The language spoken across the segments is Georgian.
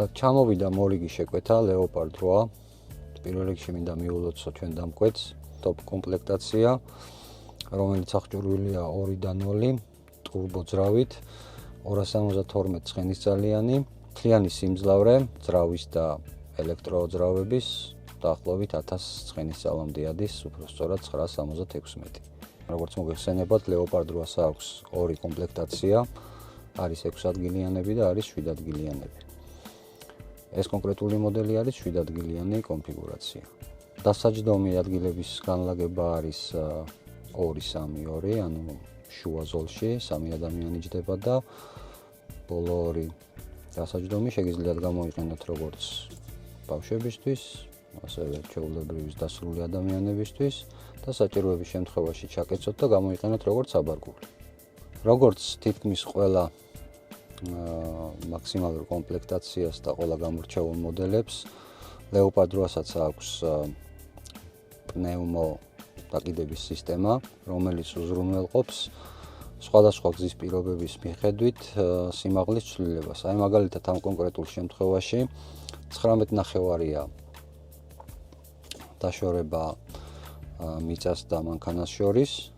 ჩამოვიდა მორიგი შეკვეთა Leopard 8. პირველ რიგში მინდა მიულოცო ჩვენ დამკვეთს, ტოპ კომპლექტაცია, რომელიც აღჭურვილია 2.0 ტურბო ძრავით, 272 ცხენისძალიანი, მთლიანი სიმძლავრე ძრავის და ელექტროძრავების დაახლოებით 1000 ცხენისძალამდე ადის, უფრო სწორად 976. როგორც მოგეხსენებათ, Leopard 8-ს აქვს 2 კომპლექტაცია, არის 6 ადგილიანები და არის 7 ადგილიანები. ეს კონკრეტული მოდელი არის 7 ადგილიანი კონფიგურაცია. დასაჯდომი ადგილების განლაგება არის 2-3-2, ანუ შუა ზოლში 3 ადამიანი ჯდება და ბოლო 2 დასაჯდომი შეგიძლიათ გამოიყენოთ როგორც ბავშვებისთვის, ასევე ჩვეულებრივი დასრული ადამიანებისთვის და საჭიროების შემთხვევაში ჩაკეცოთ და გამოიყენოთ როგორც საბარგული. როგორც თითქმის ყველა მაქსიმალურ კომპლექტაციას და ყველა გამორჩეულ მოდელებს, Leopard 8-საც აქვს პნეუმო დაკიდების სისტემა, რომელიც უზრუნველყოფს სხვადასხვა გზის პირობების მიხედვით სიმაღლის ცვლილებას. აი მაგალითად ამ კონკრეტულ შემთხვევაში 19.5-ია დაშორება მიწას და მანქანას შორის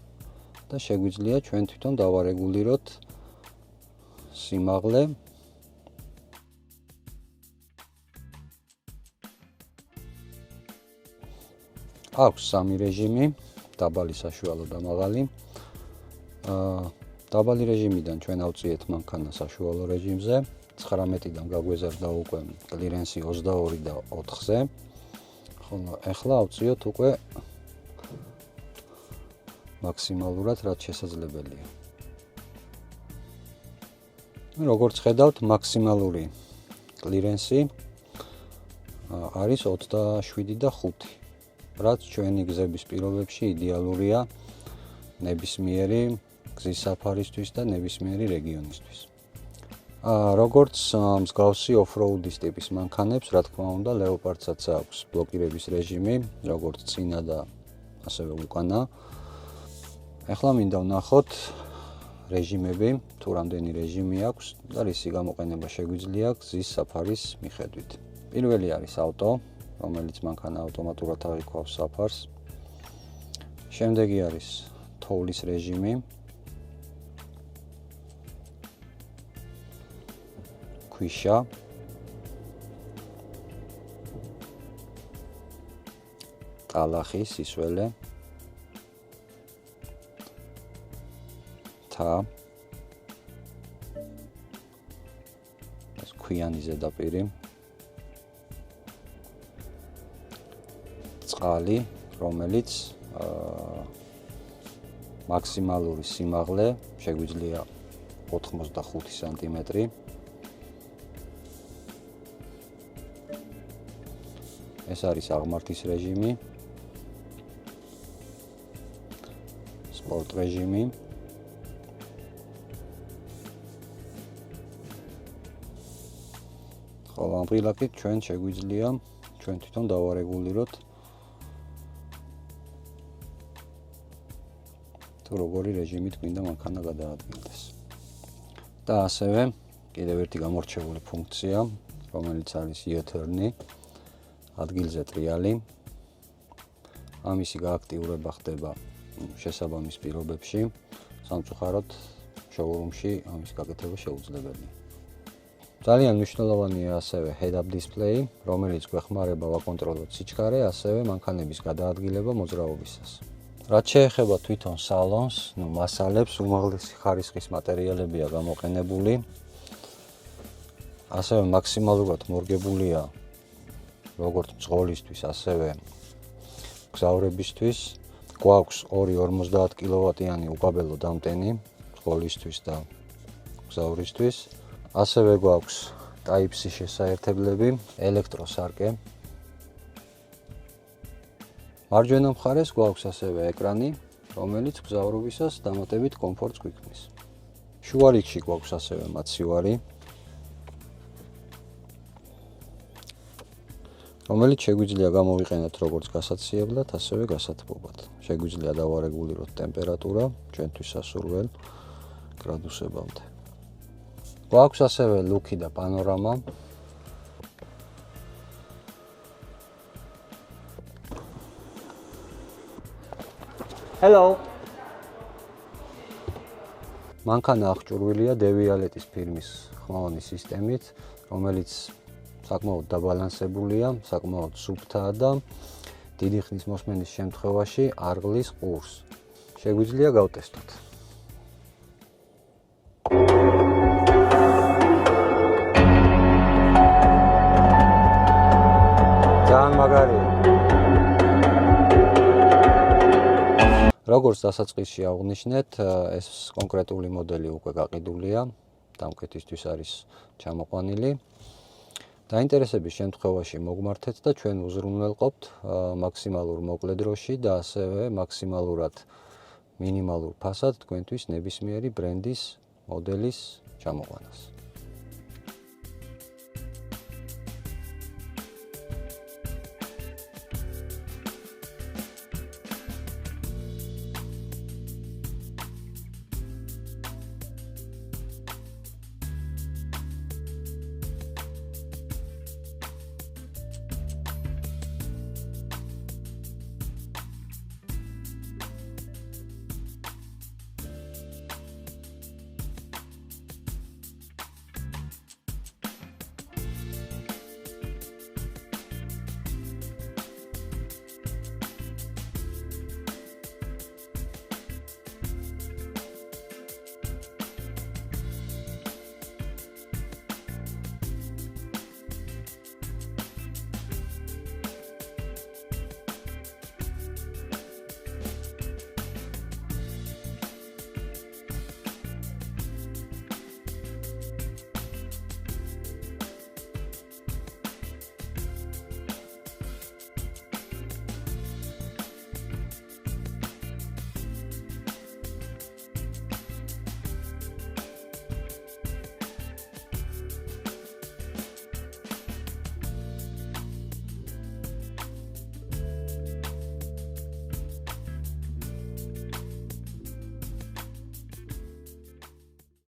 და შეგვიძლია ჩვენ თვითონ დავარეგულიროთ სიმაღლე. აქვს 3 რეჟიმი, დაბალი, საშუალო და მაღალი. დაბალი რეჟიმიდან ჩვენ ავწიეთ მანქანა საშუალო რეჟიმზე, 19-დან გაგვეზარდა უკვე კლირენსი 22 და 4-ზე. ხოლო ახლა ავწიოთ უკვე მაქსიმალურად რაც შესაძლებელია. როგორც ხედავთ, მაქსიმალური კლირენსი არის 27 და 5, რაც ჩვენი გზების პირობებში იდეალურია ნებისმიერი გზის საფარისთვის და ნებისმიერი რეგიონისთვის. როგორც მსგავსი off-road-ის ტიპის მანქანებს, რა თქმა უნდა, Leopard-საც აქვს ბლოკირების რეჟიმი, როგორც წინა და ასევე უკანა. ახლა მინდა ვნახოთ რეჟიმები, თუ რამდენი რეჟიმი აქვს და რისი გამოყენება შეგვიძლია გზის საფარის მიხედვით. პირველი არის ავტო, რომელიც მანქანა ავტომატურად აღიქვავს საფარს. შემდეგი არის თოვლის რეჟიმი. ქვიშა. ტალახი, სისველე. ეს ქვიანი ზედაპირი. წყალი, რომელიც მაქსიმალური სიმაღლე შეგვიძლია 85 სანტიმეტრი. ეს არის აღმართის რეჟიმი. სპორტ რეჟიმი. ხოლო ამ პრილაკით ჩვენ შეგვიძლია ჩვენ თვითონ დავარეგულიროთ თუ როგორი რეჟიმით გვინდა მანქანა გადაადგილდეს. და ასევე კიდევ ერთი გამორჩეული ფუნქცია, რომელიც არის U-turn-ი, ადგილზე ტრიალი. ამისი გააქტიურება ხდება შესაბამის პირობებში, სამწუხაროდ შოურუმში ამის გაკეთება შეუძლებელია. ძალიან მნიშვნელოვანია ასევე head-up display, რომელიც გვეხმარება ვაკონტროლოთ სიჩქარე, ასევე მანქანების გადაადგილება მოძრაობისას. რაც შეეხება თვითონ სალონს, მასალებს, უმაღლესი ხარისხის მატერიალებია გამოყენებული. ასევე მაქსიმალურად მორგებულია როგორც მძღოლისთვის, ასევე გზავრებისთვის. გვაქვს 2 50 კილოვატიანი უკაბელო დამტენი მძღოლისთვის და გზავრისთვის. ასევე გვაქვს Type-C შესაერთებლები, ელექტროსარკე. მარჯვენა მხარეს გვაქვს ასევე ეკრანი, რომელიც გზავრობისას დამატებით კომფორტს გვიქმნის. შუა რიგში გვაქვს ასევე მაცივარი, რომელიც შეგვიძლია გამოვიყენოთ როგორც გასაციებლად, ასევე გასათბობად. შეგვიძლია დავარეგულიროთ ტემპერატურა ჩვენთვის სასურველ გრადუსებამდე. გვაქვს ასევე ლუკი და პანორამა. Hello. მანქანა აღჭურვილია დევიალეტის ფირმის ხმოვანი სისტემით, რომელიც საკმაოდ დაბალანსებულია, საკმაოდ სუფთაა და დიდი ხნის მოსმენის შემთხვევაში არ ღლის ყურს. შეგვიძლია გავტესტოთ. ძალიან მაგარია. როგორც დასაწყისში აღვნიშნეთ, ეს კონკრეტული მოდელი უკვე გაყიდულია, დამკვეთისთვის არის ჩამოყვანილი. დაინტერესების შემთხვევაში მოგმართეთ და ჩვენ უზრუნველყოფთ მაქსიმალურ მოკლე დროში და ასევე მაქსიმალურად მინიმალურ ფასად თქვენთვის ნებისმიერი ბრენდის მოდელის ჩამოყვანას.